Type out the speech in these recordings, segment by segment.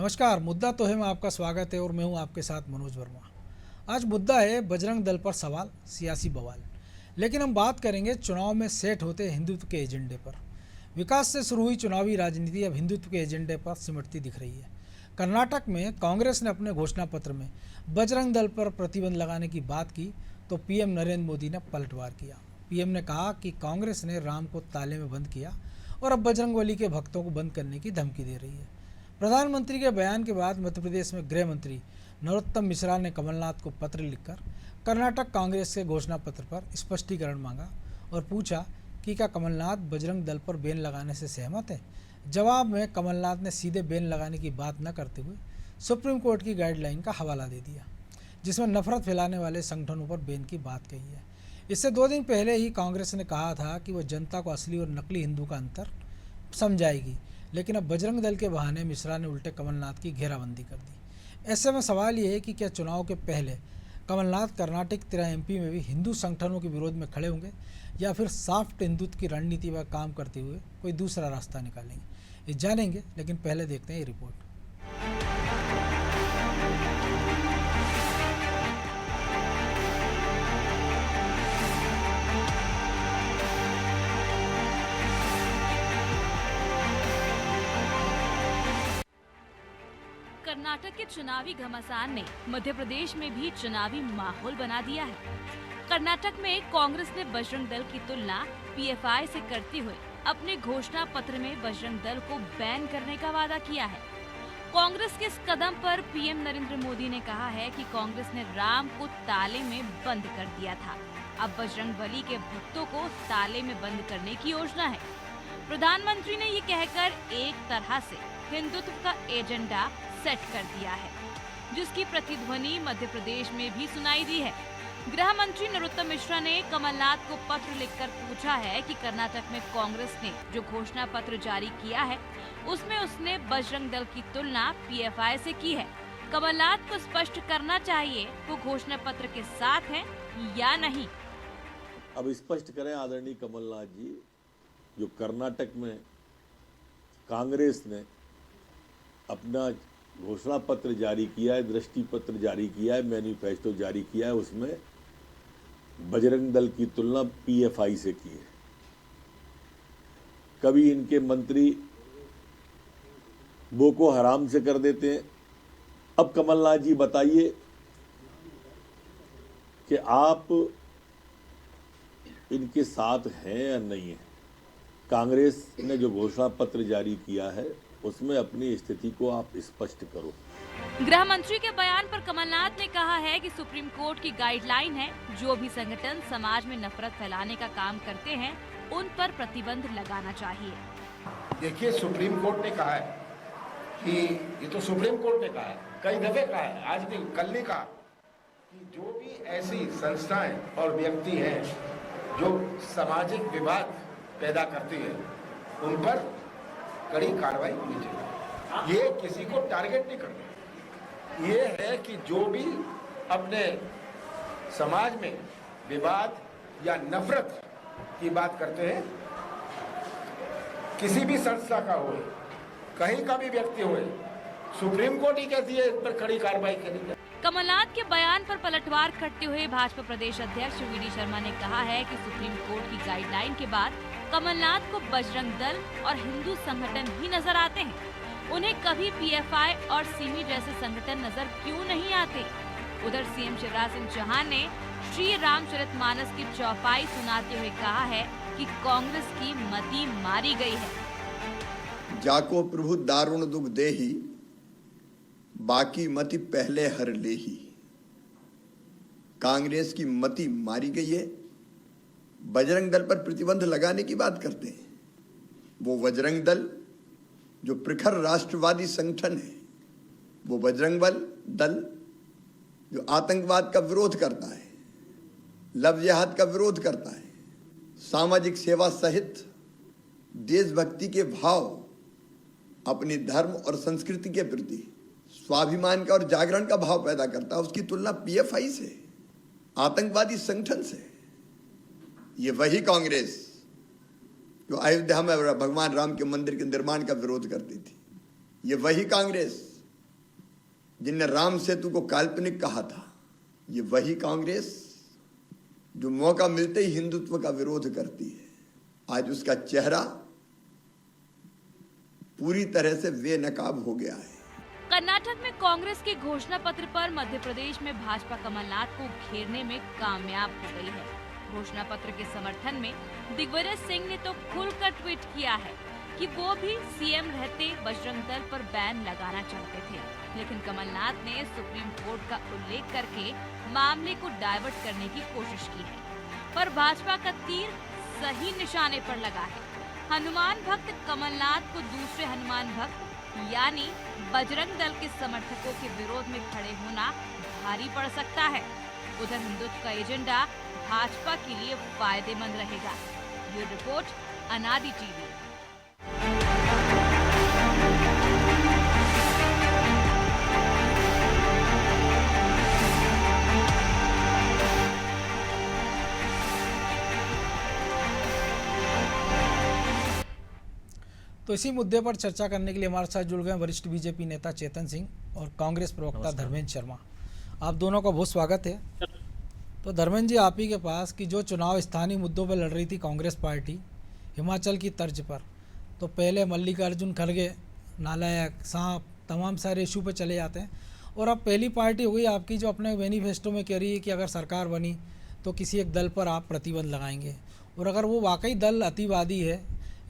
नमस्कार। मुद्दा तो है में आपका स्वागत है और मैं हूं आपके साथ मनोज वर्मा। आज मुद्दा है बजरंग दल पर सवाल, सियासी बवाल। लेकिन हम बात करेंगे चुनाव में सेट होते हिंदुत्व के एजेंडे पर। विकास से शुरू हुई चुनावी राजनीति अब हिंदुत्व के एजेंडे पर सिमटती दिख रही है। कर्नाटक में कांग्रेस ने अपने घोषणा पत्र में बजरंग दल पर प्रतिबंध लगाने की बात की तो पीएम नरेंद्र मोदी ने पलटवार किया। पीएम ने कहा कि कांग्रेस ने राम को ताले में बंद किया और अब बजरंगबली के भक्तों को बंद करने की धमकी दे रही है। प्रधानमंत्री के बयान के बाद मध्य प्रदेश में गृह मंत्री नरोत्तम मिश्रा ने कमलनाथ को पत्र लिखकर कर्नाटक कांग्रेस के घोषणा पत्र पर स्पष्टीकरण मांगा और पूछा कि क्या कमलनाथ बजरंग दल पर बैन लगाने से सहमत है। जवाब में कमलनाथ ने सीधे बैन लगाने की बात न करते हुए सुप्रीम कोर्ट की गाइडलाइन का हवाला दे दिया, जिसमें नफरत फैलाने वाले संगठनों पर बैन की बात कही है। इससे 2 दिन पहले ही कांग्रेस ने कहा था कि वह जनता को असली और नकली हिंदू का अंतर समझाएगी, लेकिन अब बजरंग दल के बहाने मिश्रा ने उल्टे कमलनाथ की घेराबंदी कर दी। ऐसे में सवाल ये है कि क्या चुनाव के पहले कमलनाथ कर्नाटक की तरह एमपी में भी हिंदू संगठनों के विरोध में खड़े होंगे या फिर सॉफ्ट हिंदुत्व की रणनीति पर काम करते हुए कोई दूसरा रास्ता निकालेंगे, ये जानेंगे। लेकिन पहले देखते हैं ये रिपोर्ट। कर्नाटक के चुनावी घमासान ने मध्य प्रदेश में भी चुनावी माहौल बना दिया है। कर्नाटक में कांग्रेस ने बजरंग दल की तुलना पीएफआई से करते हुए अपने घोषणा पत्र में बजरंग दल को बैन करने का वादा किया है। कांग्रेस के इस कदम पर पीएम नरेंद्र मोदी ने कहा है कि कांग्रेस ने राम को ताले में बंद कर दिया था, अब बजरंगबली के भक्तों को ताले में बंद करने की योजना है। प्रधानमंत्री ने ये कहकर एक तरह से हिंदुत्व का एजेंडा सेट कर दिया है, जिसकी प्रतिध्वनि मध्य प्रदेश में भी सुनाई दी है। गृह मंत्री नरोत्तम मिश्रा ने कमलनाथ को पत्र लिखकर पूछा है कि कर्नाटक में कांग्रेस ने जो घोषणा पत्र जारी किया है उसमें उसने बजरंग दल की तुलना पीएफआई से की है। कमलनाथ को स्पष्ट करना चाहिए वो घोषणा पत्र के साथ है या नहीं। अब स्पष्ट करें आदरणीय कमलनाथ जी, जो कर्नाटक में कांग्रेस ने अपना घोषणा पत्र जारी किया है, दृष्टि पत्र जारी किया है, मैनिफेस्टो जारी किया है, उसमें बजरंग दल की तुलना पीएफआई से की है। कभी इनके मंत्री बोको हराम से कर देते हैं। अब कमलनाथ जी बताइए कि आप इनके साथ हैं या नहीं है। कांग्रेस ने जो घोषणा पत्र जारी किया है उसमें अपनी स्थिति को आप स्पष्ट करो। गृह मंत्री के बयान पर कमलनाथ ने कहा है कि सुप्रीम कोर्ट की गाइडलाइन है, जो भी संगठन समाज में नफरत फैलाने का काम करते हैं उन पर प्रतिबंध लगाना चाहिए। देखिए, सुप्रीम कोर्ट ने कहा है कि ये तो सुप्रीम कोर्ट ने कहा है, कई दफे कहा है, आज नहीं कल ने कहा कि जो भी ऐसी संस्थाएं और व्यक्ति हैं जो सामाजिक विवाद पैदा करती है उन पर कड़ी कार्रवाई होनी चाहिए। ये किसी को टारगेट नहीं करना, ये है कि जो भी अपने समाज में विवाद या नफरत की बात करते हैं, किसी भी संस्था का हो, कहीं का भी व्यक्ति हो, सुप्रीम कोर्ट ही कहती है इस पर कड़ी कार्रवाई करनी चाहिए। कमलनाथ के बयान पर पलटवार करते हुए भाजपा प्रदेश अध्यक्ष वीडी शर्मा ने कहा है कि सुप्रीम कोर्ट की गाइडलाइन के बाद कमलनाथ को बजरंग दल और हिंदू संगठन ही नजर आते हैं। उन्हें कभी पीएफआई और सिमी जैसे संगठन नजर क्यों नहीं आते। उधर सीएम शिवराज सिंह चौहान ने श्री रामचरितमानस की चौपाई सुनाते हुए कहा है कि कांग्रेस की मति मारी गई है। जाको प्रभु दारुण दुख देही, बाकी मति पहले हर लेही। कांग्रेस की मति मारी गई है। बजरंग दल पर प्रतिबंध लगाने की बात करते हैं। वो बजरंग दल जो प्रखर राष्ट्रवादी संगठन है, वो बजरंग दल जो आतंकवाद का विरोध करता है, लव जिहाद का विरोध करता है, सामाजिक सेवा सहित देशभक्ति के भाव, अपने धर्म और संस्कृति के प्रति स्वाभिमान का और जागरण का भाव पैदा करता है, उसकी तुलना पीएफआई से, आतंकवादी संगठन से। ये वही कांग्रेस जो अयोध्या में भगवान राम के मंदिर के निर्माण का विरोध करती थी, ये वही कांग्रेस जिनने राम सेतु को काल्पनिक कहा था, ये वही कांग्रेस जो मौका मिलते ही हिंदुत्व का विरोध करती है, आज उसका चेहरा पूरी तरह से बेनकाब हो गया है। कर्नाटक में कांग्रेस के घोषणा पत्र पर मध्य प्रदेश में भाजपा कमलनाथ को घेरने में कामयाब हो गई है। घोषणा पत्र के समर्थन में दिग्विजय सिंह ने तो खुलकर ट्वीट किया है कि वो भी सीएम रहते बजरंग दल पर बैन लगाना चाहते थे, लेकिन कमलनाथ ने सुप्रीम कोर्ट का उल्लेख करके मामले को डाइवर्ट करने की कोशिश की है। पर भाजपा का तीर सही निशाने पर लगा है। हनुमान भक्त कमलनाथ को दूसरे हनुमान भक्त यानी बजरंग दल के समर्थकों के विरोध में खड़े होना भारी पड़ सकता है। उधर हिंदुत्व का एजेंडा भाजपा के लिए फायदेमंद रहेगा। ये रिपोर्ट अनादि टीवी। तो इसी मुद्दे पर चर्चा करने के लिए हमारे साथ जुड़ गए वरिष्ठ बीजेपी नेता चेतन सिंह और कांग्रेस प्रवक्ता धर्मेंद्र शर्मा। आप दोनों का बहुत स्वागत है। तो धर्मेंद्र जी, आप ही के पास कि जो चुनाव स्थानीय मुद्दों पर लड़ रही थी कांग्रेस पार्टी हिमाचल की तर्ज पर, तो पहले मल्लिकार्जुन खड़गे, नालायक, सांप, तमाम सारे इशू पे चले जाते हैं, और अब पहली पार्टी हो गई आपकी जो अपने मैनिफेस्टो में कह रही है कि अगर सरकार बनी तो किसी एक दल पर आप प्रतिबंध लगाएंगे, और अगर वो वाकई दल अतिवादी है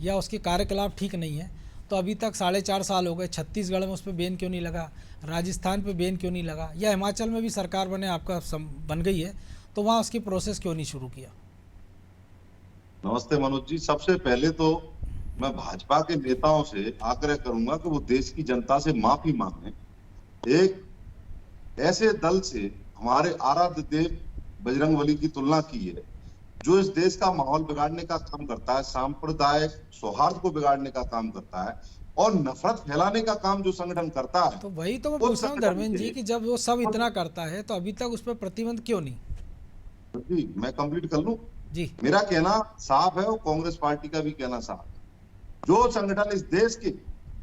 या उसके कार्यकलाप ठीक नहीं है तो अभी तक 4.5 साल हो गए, छत्तीसगढ़ में उस पर बैन क्यों नहीं लगा, राजस्थान पे बैन क्यों नहीं लगा, या हिमाचल में भी सरकार बने आपका बन गई है तो वहाँ उसकी प्रोसेस क्यों नहीं शुरू किया? नमस्ते मनोज जी, सबसे पहले तो मैं भाजपा के नेताओं से आग्रह करूंगा कि वो देश की जनता से माफी मांगे। एक ऐसे दल से हमारे आराध्य देव बजरंगबली की तुलना की है जो इस देश का माहौल बिगाड़ने का काम करता है, सांप्रदायिक सौहार्द को बिगाड़ने का काम करता है और नफरत फैलाने का काम जो संगठन करता है। तो वही तो मैं पूछ रहा हूँ धर्मेंद्र जी कि जब वो सब इतना करता है तो अभी तक उस पर प्रतिबंध क्यों नहीं? जी मैं कंप्लीट कर लूं जी। मेरा कहना साफ है और कांग्रेस पार्टी का भी कहना साफ है। जो संगठन इस देश के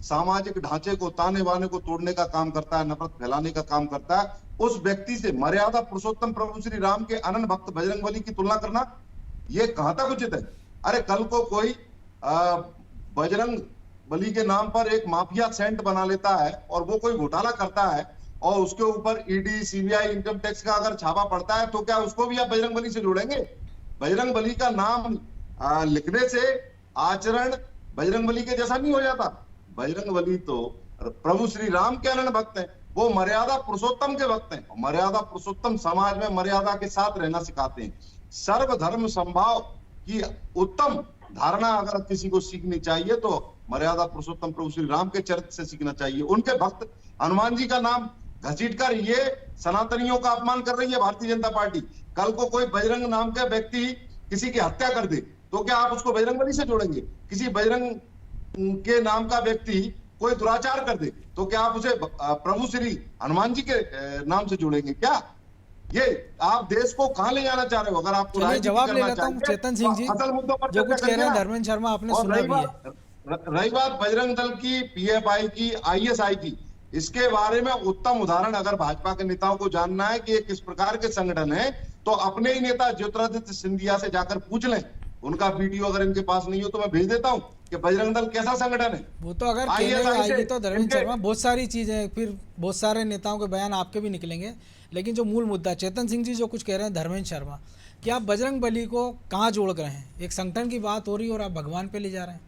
सामाजिक ढांचे को, ताने बाने को तोड़ने का काम करता है, नफरत फैलाने का काम करता है, उस व्यक्ति से मर्यादा पुरुषोत्तम प्रभु श्री राम के अनन्य भक्त बजरंगबली की तुलना करना ये कहां तक उचित है? अरे कल को कोई बजरंग बली के नाम पर एक माफिया सेंट बना लेता है और वो कोई घोटाला करता है और उसके ऊपर ईडी, सीबीआई, इनकम टैक्स का अगर छापा पड़ता है तो क्या उसको भी आप बजरंग बली से जोड़ेंगे? बजरंग बली का नाम लिखने से आचरण बजरंग बली के जैसा नहीं हो जाता। बजरंग बली तो प्रभु श्री राम के अनन्य भक्त हैं, वो मर्यादा पुरुषोत्तम के भक्त हैं। मर्यादा पुरुषोत्तम समाज में मर्यादा के साथ रहना सिखाते हैं। सर्वधर्म संभाव की उत्तम धारणा अगर किसी को सीखनी चाहिए तो मर्यादा पुरुषोत्तम प्रभु श्री राम के चरित्र से सीखना चाहिए। उनके भक्त हनुमान जी का नाम घसीटकर ये सनातनियों का अपमान कर रही है भारतीय जनता पार्टी। कल को कोई बजरंग नाम का व्यक्ति किसी की हत्या कर दे तो क्या आप उसको बजरंगबली से जोड़ेंगे? किसी बजरंग के नाम का व्यक्ति कोई दुराचार कर दे तो क्या आप उसे प्रभु श्री हनुमान जी के नाम से जोड़ेंगे? क्या ये आप देश को कहां ले जाना चाह रहे हो? अगर आपको जवाब ले लेता हूं चेतन सिंह जी, असल मुद्दों पर जो कुछ कह रहे हैं धर्मेंद्र शर्मा आपने सुना भी है। रही बात बजरंग दल की, पीएफआई की, आईएसआई की, इसके बारे में उत्तम उदाहरण अगर भाजपा के नेताओं को जानना है कि ये किस प्रकार के संगठन है तो अपने ही नेता ज्योतिरादित्य सिंधिया से जाकर पूछ लें। उनका वीडियो अगर इनके पास नहीं हो तो मैं भेज देता हूं कि बजरंग दल कैसा संगठन है। वो तो अगर आएगी तो धर्मेंद्र शर्मा बहुत सारी चीजें, फिर बहुत सारे नेताओं के बयान आपके भी निकलेंगे, लेकिन जो मूल मुद्दा चेतन सिंह जी जो कुछ कह रहे हैं धर्मेंद्र शर्मा कि आप बजरंग बली को कहाँ जोड़ गए हैं? एक संगठन की बात हो रही है और आप भगवान पे ले जा रहे हैं।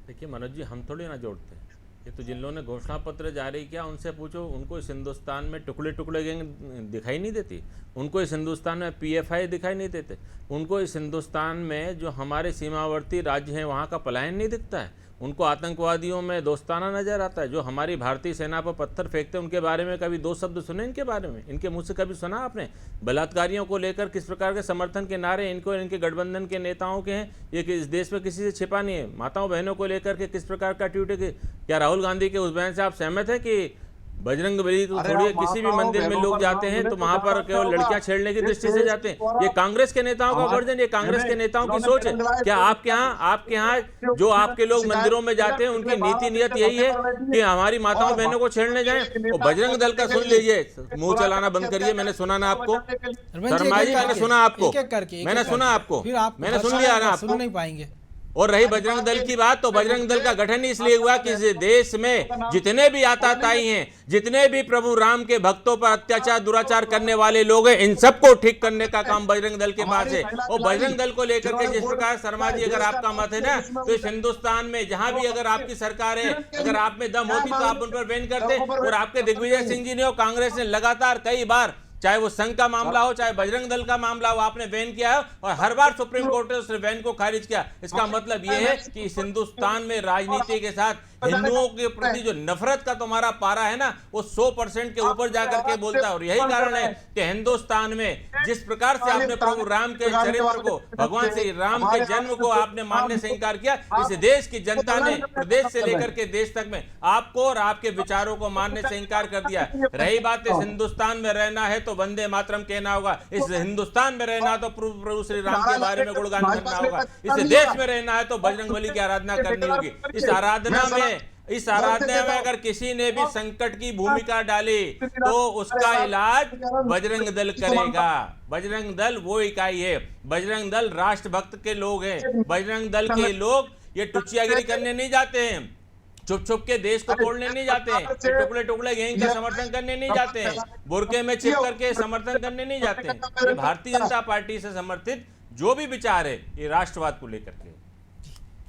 देखिए मनोज जी, हम थोड़ी ना जोड़ते हैं। ये तो जिन लोगों ने घोषणा पत्र जारी किया उनसे पूछो, उनको इस हिंदुस्तान में टुकड़े टुकड़े गैंग दिखाई नहीं देती? उनको इस हिंदुस्तान में पीएफआई दिखाई नहीं देते? उनको इस हिंदुस्तान में जो हमारे सीमावर्ती राज्य हैं वहाँ का पलायन नहीं दिखता है? उनको आतंकवादियों में दोस्ताना नजर आता है? जो हमारी भारतीय सेना पर पत्थर फेंकते हैं उनके बारे में कभी दो शब्द सुने? इनके बारे में इनके मुंह से कभी सुना आपने? बलात्कारियों को लेकर किस प्रकार के समर्थन के नारे इनको, इनके गठबंधन के नेताओं के हैं, ये इस देश में किसी से छिपा नहीं है। माताओं बहनों को लेकर के किस प्रकार का ट्वीट है? क्या राहुल गांधी के उस बयान से आप सहमत हैं कि बजरंगबली तो अरे थोड़ी है, आप किसी भी माताओं, मंदिर में बहनों लोग पर जाते हैं तो नाम वहां पर लेने केवल का लड़कियां छेड़ने की इस दृष्टि से देश जाते हैं। द्वारा ये कांग्रेस के नेताओं का हमारे वर्जन, ये कांग्रेस के नेताओं की इन्होंने सोच है। बजरंग क्या दल आपके यहाँ जो आपके लोग मंदिरों में जाते हैं उनकी नीति नियत यही है कि हमारी माताओं बहनों को छेड़ने जाएं? और बजरंग दल का सुन लीजिए, मुंह चलाना बंद करिए, मैंने सुना ना आपको धर्मेंद्र जी, शर्मा जी, एक-एक मैंने करके, सुना आपको, एक-एक करके, मैंने एक-एक सुना करके। आपको, फिर आप मैंने सुन लिया ना सुन आपको। नहीं पाएंगे। और रही बजरंग दल की बात, तो बजरंग दल का गठन इसलिए हुआ कि इस देश में जितने भी आताताई हैं, जितने भी प्रभु राम के भक्तों पर अत्याचार दुराचार करने वाले लोग हैं, इन सबको ठीक करने का काम बजरंग दल के पास है। और बजरंग दल को लेकर के जिस प्रकार शर्मा जी, अगर आपका मत है ना, तो इस हिंदुस्तान में जहां भी अगर आपकी सरकार है, अगर आप में दम होती तो आप उन पर बैन करते। और आपके दिग्विजय सिंह जी ने और कांग्रेस ने लगातार कई बार, चाहे वो संघ का मामला हो, चाहे बजरंग दल का मामला हो, आपने बैन किया है और हर बार सुप्रीम कोर्ट ने उस बैन को खारिज किया। इसका मतलब यह है कि इस हिंदुस्तान में राजनीति के साथ हिंदुओं के प्रति जो नफरत का तुम्हारा पारा है ना, वो 100% के ऊपर जाकर के बोलता है। और यही कारण है कि हिंदुस्तान में जिस प्रकार से आपने प्रभु राम के चरित्र को, भगवान श्री राम के जन्म को आपने मानने से इंकार किया, इस देश की जनता ने प्रदेश से लेकर के देश तक में आपको और आपके विचारों को मानने से इंकार कर दिया। रही बात इस हिंदुस्तान में रहना है तो वंदे मातरम कहना होगा, इस हिंदुस्तान में रहना तो प्रभु श्री राम के बारे में गुणगान करना होगा, इस देश में रहना है तो बजरंगबली की आराधना करनी होगी। इस आराधना में अगर किसी ने भी संकट की भूमिका डाली तो उसका इलाज बजरंग दल करेगा। बजरंग दल वो इकाई है, बजरंग दल राष्ट्रभक्त के लोग हैं। बजरंग दल के लोग ये टुचियागिरी करने नहीं जाते हैं, चुप चुप के देश को तोड़ने नहीं जाते हैं, टुकड़े टुकड़े गैंग का समर्थन करने नहीं जाते हैं, बुरके में छिप करके समर्थन करने नहीं जाते हैं। ये भारतीय जनता पार्टी से समर्थित जो भी विचार है, ये राष्ट्रवाद को लेकर के।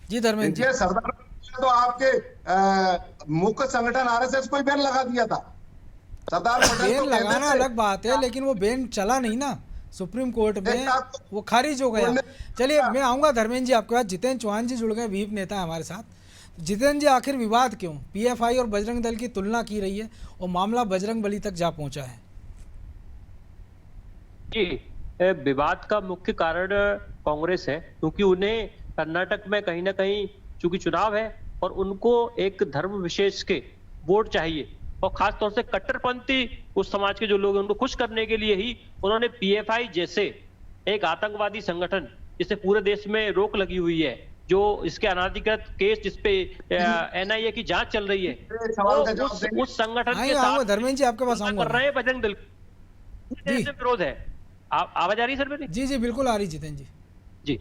जी धर्मेंद्र जी, सरदार तो आपके मुख्य संगठन आरएसएस को ही बैन लगा दिया था। सरदार पटेल बेन तो लगाना अलग बात है, लेकिन वो बेन चला नहीं ना सुप्रीम कोर्ट में, वो खारिज हो गया। चलिए मैं आऊँगा धर्मेंद्र जी आपके पास। जितेंद्र चौहान जी जुड़ गए, वीप नेता है हमारे साथ। जितेंद्र जी, आखिर विवाद क्यों? पीएफआई और बजरंग दल की तुलना की रही है और मामला बजरंग बली तक जा पहुंचा है। जी, विवाद का मुख्य कारण कांग्रेस है, क्योंकि उन्हें कर्नाटक में कहीं ना कहीं चूंकि चुनाव है और उनको एक धर्म विशेष के वोट चाहिए, और खास तौर से कट्टरपंथी उस समाज के जो लोग हैं उनको खुश करने के लिए ही उन्होंने पीएफआई जैसे एक आतंकवादी संगठन जिससे पूरे देश में रोक लगी हुई है, जो इसके अनाधिकृत केस जिसपे एनआईए की जांच चल रही है, उस संगठन के साथ धर्मेंद्र जी आपके पास आऊंगा। कर रहे हैं बजरंग दल जी, विरोध है। आवाज आ रही है सर मेरी? जी जी बिल्कुल आ रही जितेंद्र जी।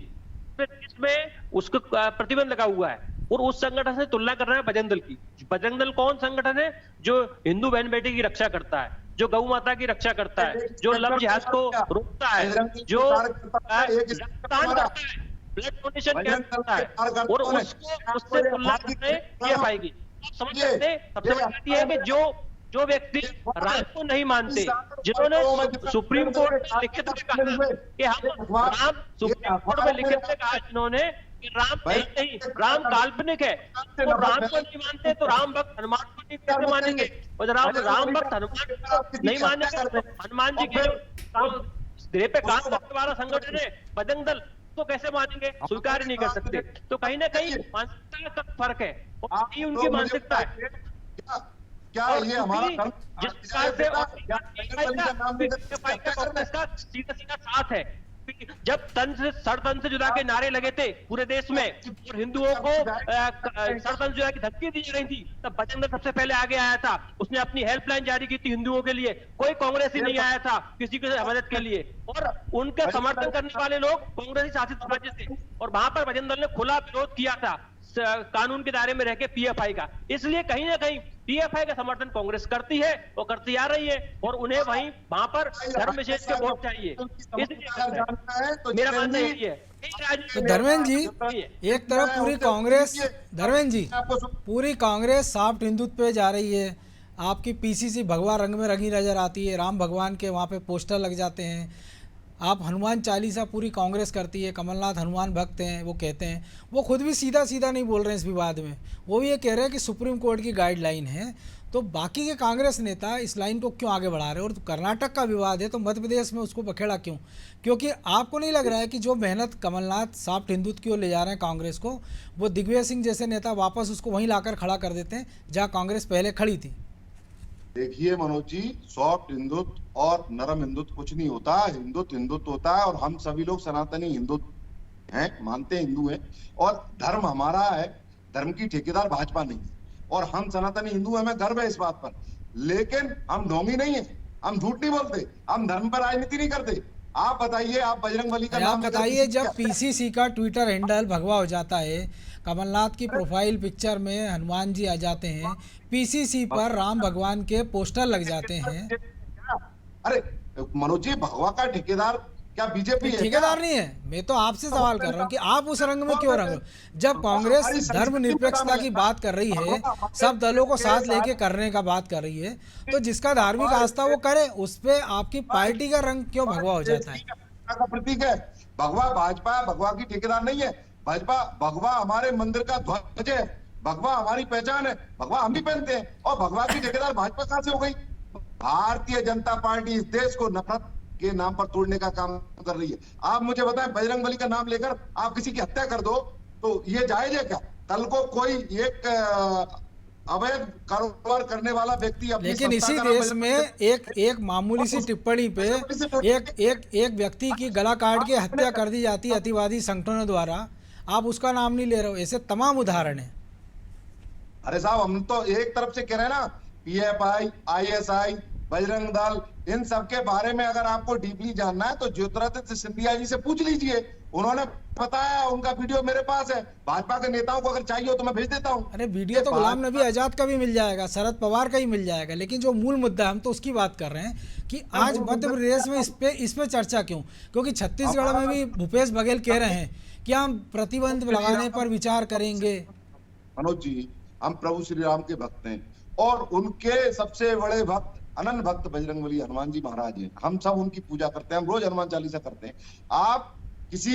इसमें उसको प्रतिबंध लगा हुआ है और उस संगठन से तुलना कर रहे हैं बजरंग दल की। बजरंग दल कौन संगठन है? जो हिंदू बहन बेटी की रक्षा करता है, जो गौ माता की रक्षा करता है, जो लव जिहाद को रोकता है, जो रक्तदान करता है, ब्लड डोनेशन करता है, और उसको उससे तुलना कर रहे हैं पाएगी। समझ सकते हैं? सबसे बड़ी बात यह है कि जो व्यक्ति राम को नहीं मानते, जिन्होंने सुप्रीम कोर्ट में लिखित में कहा कि हम राम, सुप्रीम कोर्ट में लिखित में कहा जिन्होंने कि राम नहीं, राम काल्पनिक है, तो राम को नहीं मानते तो राम भक्त हनुमान को नहीं कैसे मानेंगे? और राम भक्त हनुमान को नहीं मानेंगे तो हनुमान जी के सिरे पे काम करने वाला संगठन है बजरंग दल, तो कैसे मानेंगे? स्वीकार नहीं कर सकते। तो कहीं ना कहीं मानसिकता का फर्क है और यही उनकी मानसिकता है। क्या ये हमारा जिस प्रकार से सीधा सीधा साथ है, जब तन से सर से जुदा के नारे लगे थे पूरे देश में और हिंदुओं को सर जुदा की धमकी दी जा रही थी, तब बजरंग दल सबसे पहले आगे आया था। उसने अपनी हेल्पलाइन जारी की थी हिंदुओं के लिए, कोई कांग्रेसी नहीं आया था किसी की मदद के लिए, और उनके समर्थन करने वाले लोग कांग्रेसी शासित राज्य थे और वहां पर बजरंग दल ने खुला विरोध किया था कानून के दायरे में रहकर पीएफआई का। इसलिए कहीं ना कहीं पीएफआई का समर्थन कांग्रेस करती है और करती आ रही है, और उन्हें वहां पर धर्म विशेष के वोट चाहिए। मेरा मानना यही है। तो धर्मेंद्र जी, एक तरफ पूरी कांग्रेस, धर्मेंद्र जी पूरी कांग्रेस सॉफ्ट हिंदुत्व पे जा रही है, आपकी पीसीसी भगवा रंग में रंगी नजर आती है, राम भगवान के वहाँ पे पोस्टर लग जाते हैं, आप हनुमान चालीसा पूरी कांग्रेस करती है, कमलनाथ हनुमान भक्त हैं, वो कहते हैं, वो खुद भी सीधा सीधा नहीं बोल रहे हैं इस विवाद में, वो भी ये कह रहे हैं कि सुप्रीम कोर्ट की गाइडलाइन है। तो बाकी के कांग्रेस नेता इस लाइन को क्यों आगे बढ़ा रहे हैं? और कर्नाटक का विवाद है तो मध्य प्रदेश में उसको बखेड़ा क्यों? क्योंकि आपको नहीं लग रहा है कि जो मेहनत कमलनाथ सॉफ्ट हिंदुत्व की ओर ले जा रहे हैं कांग्रेस को, वो दिग्विजय सिंह जैसे नेता वापस उसको वहीं लाकर खड़ा कर देते हैं जहाँ कांग्रेस पहले खड़ी थी? देखिए मनोज जी, सॉफ्ट हिंदुत्व और नरम हिंदुत्व कुछ नहीं होता। हिंदुत्व हिंदुत्व होता है, और हम सभी लोग सनातनी हिंदू हैं, मानते हैं, हिंदू हैं, और धर्म हमारा है। धर्म की ठेकेदार भाजपा नहीं है, और हम सनातनी हिंदू हैं, हमें गर्व है इस बात पर। लेकिन हम ढोंगी नहीं है, हम झूठ नहीं बोलते, हम धर्म पर राजनीति नहीं करते। आप बताइए, आप बजरंगबली का आप नाम लेकर बताइए, किसी जब क्या- पीसीसी का ट्विटर हैंडल भगवा हो जाता है, कमलनाथ की प्रोफाइल पिक्चर में हनुमान जी आ जाते हैं, पीसीसी पर राम भगवान के पोस्टर लग जाते हैं। अरे मनोज जी, भगवा का ठेकेदार क्या बीजेपी है? ठेकेदार नहीं है। मैं तो आपसे सवाल कर रहा हूँ कि आप उस रंग में क्यों रंग, जब कांग्रेस धर्मनिरपेक्षता की बात कर रही है, सब दलों को साथ लेके करने का बात कर रही है, तो जिसका धार्मिक आस्था वो करे, उस पे आपकी पार्टी का रंग क्यों भगवा हो जाता है? का प्रतीक है भगवा। भाजपा भगवा की ठेकेदार नहीं है। भाजपा भगवा हमारे मंदिर का ध्वज है, भगवा हमारी पहचान है, भगवा हम भी पहनते हैं, और भगवा की ठेकेदार भाजपा कहां से हो गई? भारतीय जनता पार्टी इस देश को नफरत के नाम पर तोड़ने का काम कर रही है। आप मुझे बताएं, बजरंगबली का नाम लेकर आप किसी की हत्या कर दो तो ये जायज है क्या? कल को कोई एक अवैध कारोबार करने वाला व्यक्ति अपनी लेकिन इसी देश में एक मामूली सी टिप्पणी पे एक व्यक्ति की गला काट के हत्या कर दी जाती है अतिवादी संगठनों द्वारा, आप उसका नाम नहीं ले रहे हो। ऐसे तमाम उदाहरण हैं। अरे साहब, हम तो एक तरफ से कह रहे हैं ना, पीएफआई, आईएसआई, बजरंग दल, इन सब के बारे में अगर आपको डीपली जानना है तो ज्योतिरादित्य सिंधिया जी से पूछ लीजिए, उन्होंने बताया, उनका वीडियो मेरे पास है। भाजपा के नेताओं को अगर चाहिए हो तो मैं भेज देता हूं। अरे वीडियो तो गुलाम नबी आजाद का भी मिल जाएगा, शरद पवार का ही मिल जाएगा, लेकिन जो मूल मुद्दा हम तो उसकी बात कर रहे हैं कि आज मध्य प्रदेश में इस पे चर्चा क्यों? क्योंकि छत्तीसगढ़ में भी भूपेश बघेल कह रहे हैं कि हम प्रतिबंध लगाने पर विचार करेंगे। मनोज जी, हम प्रभु श्री राम के भक्त हैं, और उनके सबसे बड़े भक्त, अनन्य भक्त बजरंगबली हनुमान जी महाराज हैं। हम सब उनकी पूजा करते हैं, हम रोज हनुमान चालीसा करते हैं। आप किसी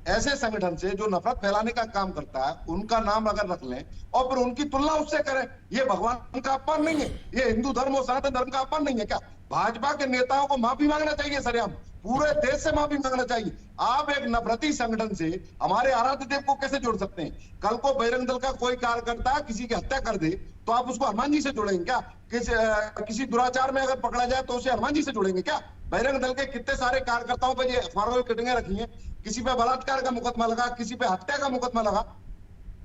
ऐसे संगठन से जो नफरत फैलाने का काम करता है, उनका नाम अगर रख लें और फिर उनकी तुलना उससे करें, ये भगवान का अपमान नहीं है? ये हिंदू धर्म और सनातन धर्म का अपमान नहीं है क्या? भाजपा के नेताओं को माफी मांगना चाहिए सरेआम, पूरे देश से माफी मांगना चाहिए। आप एक नफरती संगठन से हमारे आराध्य देव को कैसे जोड़ सकते हैं? कल को बजरंग दल का कोई कार्यकर्ता किसी की हत्या कर दे तो आप उसको हनुमान जी से जोड़ेंगे क्या? किसी दुराचार में अगर पकड़ा जाए तो उसे हनुमान जी से जोड़ेंगे क्या? बजरंग दल के कितने सारे कार्यकर्ताओं पर ये अखबारों में कटिंगें रखी हैं, किसी पे बलात्कार का मुकदमा लगा, किसी पे हत्या का मुकदमा लगा।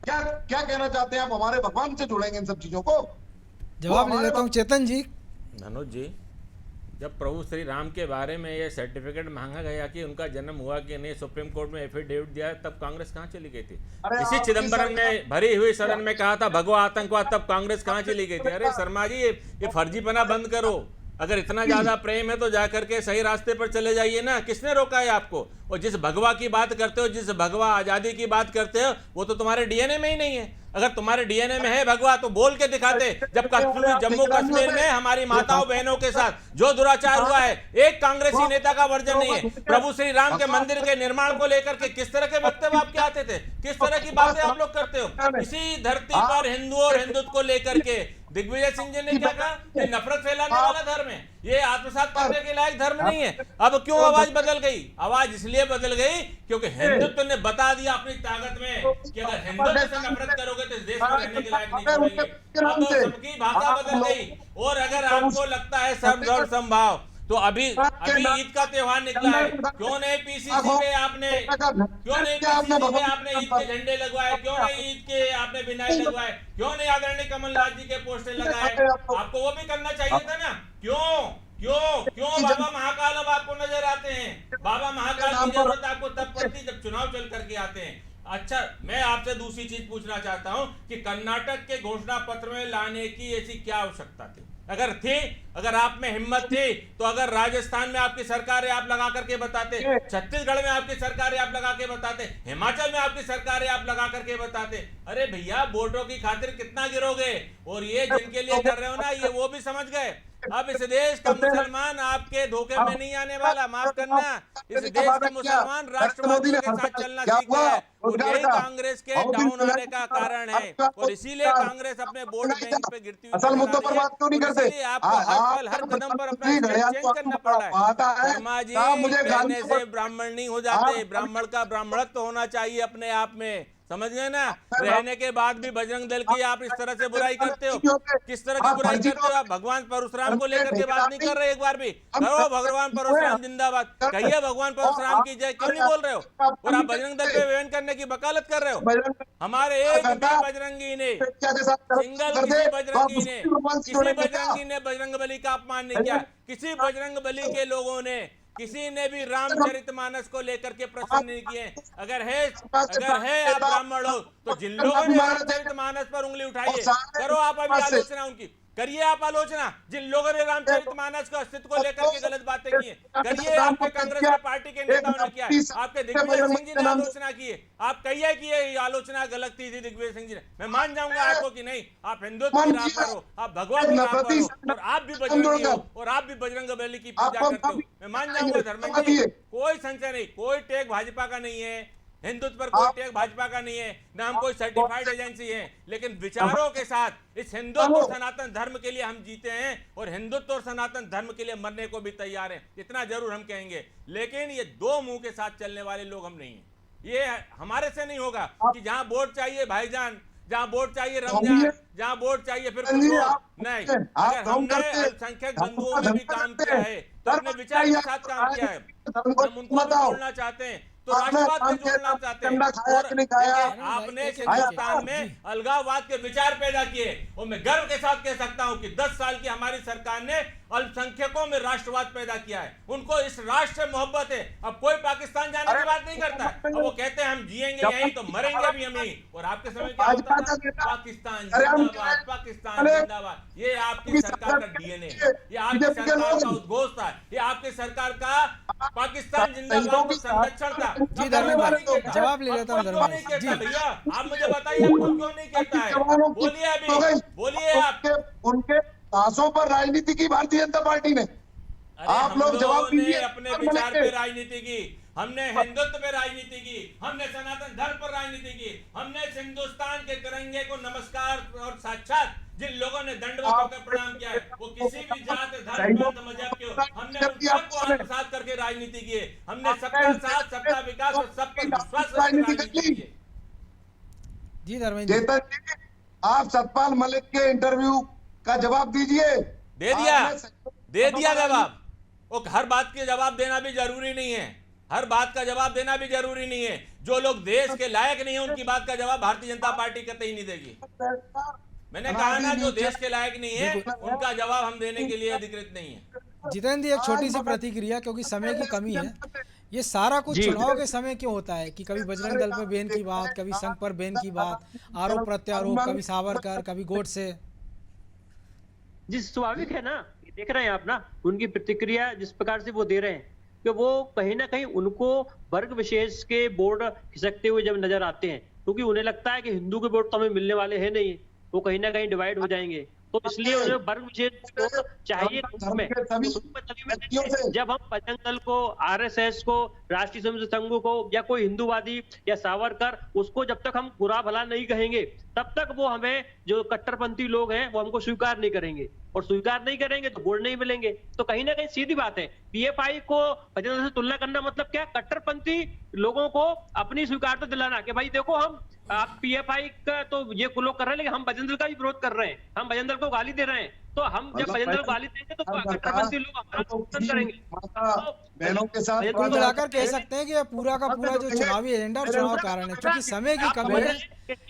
क्या क्या कहना चाहते हैं आप? हमारे भगवान से जोड़ेंगे इन सब चीजों को? जवाब ले लेता हूँ चेतन जी। मनोज जी, जब प्रभु श्री राम के बारे में ये सर्टिफिकेट मांगा गया कि उनका जन्म हुआ कि नहीं, सुप्रीम कोर्ट में एफिडेविट दिया, तब कांग्रेस कहाँ चली गई थी? इसी चिदंबरम ने भरी हुई सदन में कहा था भगवा आतंकवाद, तब कांग्रेस कहाँ चली गई थी? अरे शर्मा जी, ये फर्जीपना बंद करो। अगर इतना ज्यादा प्रेम है तो जाकर के सही रास्ते पर चले जाइए ना। किसने रोका है आपको? और जिस भगवा की बात करते हो, जिस भगवा आजादी की बात करते हो, वो तो तुम्हारे डीएनए में ही नहीं है। अगर तुम्हारे डीएनए में है भगवा तो बोल के दिखाते। जब जम्मू कश्मीर में हमारी माताओं बहनों के साथ जो दुराचार हुआ है, एक कांग्रेसी नेता का वर्जन नहीं है। प्रभु श्री राम के मंदिर के निर्माण को लेकर के किस तरह के वक्तव्य आपके आते थे? किस तरह की बातें आप लोग करते हो? इसी धरती पर हिंदू और हिंदुत्व को लेकर के दिग्विजय सिंह जी ने क्या कहा? ये नफरत फैलाने वाला धर्म है, ये आत्मसात करने के लायक धर्म नहीं है। अब क्यों आवाज बदल गई? आवाज इसलिए बदल गई क्योंकि हिंदुत्व ने बता दिया अपनी ताकत में कि अगर हिंदुत्व से नफरत करोगे तो इस देश में रहने के लायक नहीं छोड़ेंगे। अब तो सबकी भाषा बदल गई। और अगर आपको लगता है सर्वधर्म समभाव, तो अभी ईद का त्योहार निकला है, क्यों नहीं पीसीसी पे आपने ईद के झंडे लगवाए? क्यों नहीं ईद के आपने बिनाई लगवाए? क्यों नहीं आदरणीय कमलनाथ जी के पोस्टर लगाए? आपको वो भी करना चाहिए था ना। क्यों बाबा महाकाल अब आपको नजर आते हैं? बाबा महाकाल की जरूरत आपको तब पड़ती जब चुनाव चल करके आते हैं। अच्छा, मैं आपसे दूसरी चीज पूछना चाहता हूं कि कर्नाटक के घोषणा पत्र में लाने की ऐसी क्या आवश्यकता थी? अगर आप में हिम्मत थी तो अगर राजस्थान में आपकी सरकार है आप लगा करके बताते, छत्तीसगढ़ में आपकी सरकार है आप लगा के बताते, हिमाचल में आपकी सरकार है आप लगा करके बताते। अरे भैया, वोटों की खातिर कितना गिरोगे? और ये जिनके लिए कर रहे हो ना, ये वो भी समझ गए। अब इस देश का मुसलमान आपके धोखे में नहीं आने वाला। माफ करना, इस देश का मुसलमान राष्ट्रवादियों के साथ चलना सीख गया है, और यही कांग्रेस के डाउन होने का कारण है। और इसीलिए कांग्रेस अपने वोट बैंक पे गिरती हुई असल मुद्दों पर बात क्यों नहीं करते? आपको हर पल हर कदम पर अपना चेंज करना पड़ रहा है। शर्मा जी, कहने से ब्राह्मण नहीं हो जाते। ब्राह्मण का ब्राह्मणत्व होना चाहिए अपने आप में। समझ गए ना? रहने के बाद भी बजरंग दल की आप इस तरह से बुराई करते हो। किस तरह की बुराई करते हो आप? भगवान परशुराम को लेकर के बात नहीं कर रहे। एक बार भी करो भगवान परशुराम जिंदाबाद, कहिए भगवान परशुराम की जय। क्यों नहीं बोल रहे हो? और आप बजरंग दल पे बैन करने की वकालत कर रहे हो। हमारे एक भी बजरंगी ने, सिंगल किसी बजरंगी ने बजरंगबली का अपमान नहीं किया। किसी बजरंगबली के लोगों ने, किसी ने भी रामचरितमानस को लेकर के प्रश्न नहीं किए। अगर है आप ब्राह्मण हो तो जिन लोगों ने रामचरितमानस पर उंगली उठाई है, करो आप अभी आलोचना उनकी, करिए आप आलोचना। जिन लोगों ने रामचरितमानस के अस्तित्व को लेकर के गलत बातें की है, करिए। आपके कांग्रेस के पार्टी के नेताओं ने किया है, आपके दिग्विजय सिंह जी ने आलोचना की है, आप कहिए कि ये आलोचना गलत थी दिग्विजय सिंह जी ने। मैं मान जाऊंगा आपको कि नहीं, आप हिंदुत्व की राह पर हो, आप भगवान की राह पर हो, और आप भी बजरंगी हो, और आप भी बजरंगबली की पूजा करते हो। मैं मान जाऊंगा धर्मेंद्र जी, कोई संशय नहीं, कोई टेक भाजपा का नहीं है, हिंदुत्व पर कोई टैग भाजपा का नहीं है, ना हम कोई सर्टिफाइड एजेंसी है। लेकिन विचारों के साथ इस हिंदुत्व और सनातन धर्म के लिए हम जीते हैं, और हिंदुत्व और सनातन धर्म के लिए मरने को भी तैयार हैं, इतना जरूर हम कहेंगे। लेकिन ये दो मुंह के साथ चलने वाले लोग हम नहीं हैं। ये हमारे से नहीं होगा कि जहां वोट चाहिए भाईजान, जहां वोट चाहिए रमजान, जहां वोट चाहिए फिर कुछ और नहीं। अगर हमने अल्पसंख्यक बंधुओं में भी काम किया है तो अपने विचार के साथ काम किया है, हम उनको भी जोड़ना चाहते हैं, तो राष्ट्रवाद से जोड़ना चाहते हैं। और आपने हिंदुस्तान में अलगाववाद के विचार पैदा किए, और मैं गर्व के साथ कह सकता हूं कि 10 साल की हमारी सरकार ने अल्पसंख्यकों में राष्ट्रवाद पैदा किया है। उनको इस राष्ट्र से मोहब्बत है। अब कोई पाकिस्तान जाने की बात नहीं करता है, अब वो कहते हैं हम जिएंगे यहीं तो मरेंगे भी हम यहीं। और आपके समय क्या होता था? पाकिस्तान जिंदाबाद, पाकिस्तान जिंदाबाद। ये आपकी सरकार का डीएनए है, ये आपकी सरकार का उद्घोष था, ये आपकी सरकार का पाकिस्तान जिंदाबाद का संरक्षण था। जी धर्मेंद्र भाई, जवाब ले लेता हूँ धर्मेंद्र जी। भैया आप मुझे बताइए, आपको क्यों नहीं कहता है? बोलिए अभी, बोलिए आप। उनके सांसों पर राजनीति की भारतीय जनता पार्टी ने। आप लोग जवाब दीजिए। अपने विचार पे राजनीति की, हमने हिंदुत्व पे राजनीति की, हमने सनातन धर्म पर राजनीति की, हमने हिंदुस्तान के तिरंगे को नमस्कार और साक्षात जिन लोगों ने दंडवत होकर प्रणाम किया है, वो किसी भी जात धर्म पंथ मजहब के हो, हमने उन सबको आत्मसात करके राजनीति की है। हमने सबका साथ, सबका विकास और सब पर विश्वास राजनीति की है। जी धर्मेंद्र चेतन जी, आप सतपाल मलिक के इंटरव्यू का जवाब दीजिए। दे दिया जवाब। वो हर बात के जवाब देना भी जरूरी नहीं है, हर बात का जवाब देना भी जरूरी नहीं है। जो लोग देश के लायक नहीं है उनकी बात का जवाब भारतीय जनता पार्टी कतई नहीं देगी। मैंने कहा ना, जो देश के लायक नहीं है उनका जवाब हम देने के लिए अधिकृत नहीं है। जितेंद्र जी, एक छोटी सी प्रतिक्रिया, क्योंकि समय की कमी है। ये सारा कुछ चुनाव के समय क्यों होता है कि कभी बजरंग दल पर बैन की बात, कभी संघ पर बैन की बात, आरोप प्रत्यारोप, कभी सावरकर, कभी गोडसे। जी स्वाभाविक है ना, देख रहे हैं आप ना उनकी प्रतिक्रिया जिस प्रकार से वो दे रहे हैं, कि वो कहीं ना कहीं उनको वर्ग विशेष के वोट खिसकते हुए जब नजर आते हैं, क्योंकि उन्हें लगता है कि हिंदू के वोट तो हमें मिलने वाले हैं नहीं, वो कहीं ना कहीं डिवाइड हो जाएंगे, तो इसलिए उन्हें वर्ग विशेष वोट चाहिए। जब हम बजरंग दल को, आरएसएस को, राष्ट्रीय स्वयंसेवक संघ को, या कोई हिंदूवादी या सावरकर, उसको जब तक हम बुरा भला नहीं कहेंगे तब तक वो हमें, जो कट्टरपंथी लोग हैं, वो हमको स्वीकार नहीं करेंगे, और स्वीकार नहीं करेंगे तो वोट नहीं मिलेंगे। तो कहीं ना कहीं सीधी बात है, पीएफआई को बजरंग दल से तुलना करना मतलब क्या? कट्टरपंथी लोगों को अपनी स्वीकारता दिलाना कि भाई देखो, हम आप पीएफआई का तो ये लोग कर रहे हैं, लेकिन हम बजरंग दल का भी विरोध कर रहे हैं, हम बजरंग दल को गाली दे रहे हैं। तो हम जब बजरंग दल को गाली देंगे तो कट्टरपंथी लोग हमारा समर्थन करेंगे। बहनों के साथ कुल मिलाकर कह सकते हैं कि ये पूरा का पूरा जो चुनावी एजेंडा और चुनाव कारण है, क्योंकि समय की कमी है।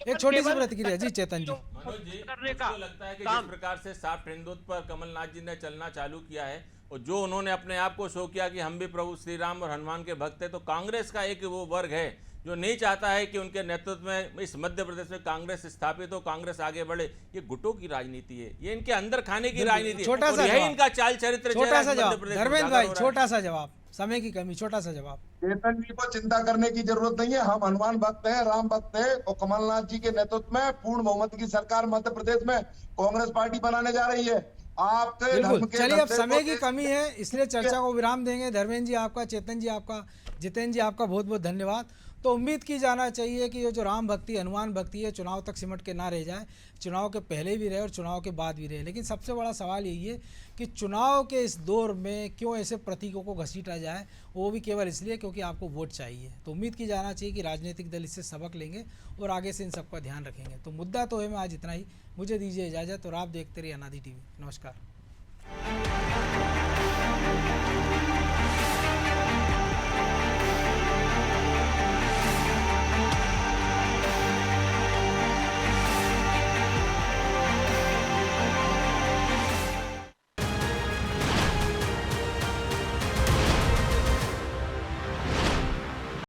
एक छोटी सी प्रतिक्रिया जी चेतन जी। मनोज जी, मुझको लगता है कि जिस प्रकार से साफ हिंदुत्व पर कमलनाथ जी ने चलना चालू किया है, और जो उन्होंने अपने आप को शो किया कि हम भी प्रभु श्री राम और हनुमान के भक्त हैं, तो कांग्रेस का एक वो वर्ग है जो नहीं चाहता है कि उनके नेतृत्व में इस मध्य प्रदेश में कांग्रेस स्थापित हो, कांग्रेस आगे बढ़े। ये गुटों की राजनीति है, ये इनके अंदर खाने की राजनीति है, और यही इनका चाल चरित्र। छोटा सा जवाब धर्मेंद्र भाई, छोटा सा जवाब, समय की कमी, छोटा सा जवाब। चेतन जी को चिंता करने की जरूरत नहीं है, हम हनुमान भक्त हैं, राम भक्त हैं, और कमलनाथ जी के नेतृत्व में पूर्ण बहुमत की सरकार मध्य प्रदेश में कांग्रेस पार्टी बनाने जा रही है। आपके बिल्कुल, चलिए अब समय की कमी है इसलिए चर्चा को विराम देंगे। धर्मेंद्र जी आपका, चेतन जी आपका, जितेंद्र जी आपका बहुत बहुत धन्यवाद। तो उम्मीद की जाना चाहिए कि ये जो राम भक्ति हनुमान भक्ति है चुनाव तक सिमट के ना रह जाए, चुनाव के पहले भी रहे और चुनाव के बाद भी रहे। लेकिन सबसे बड़ा सवाल यही है कि चुनाव के इस दौर में क्यों ऐसे प्रतीकों को घसीटा जाए, वो भी केवल इसलिए क्योंकि आपको वोट चाहिए। तो उम्मीद की जाना चाहिए कि राजनीतिक दल इससे सबक लेंगे और आगे से इन सबका ध्यान रखेंगे। तो मुद्दा तो है मैं आज इतना ही, मुझे दीजिए इजाज़त और आप देखते रहिए अनादि टीवी। नमस्कार।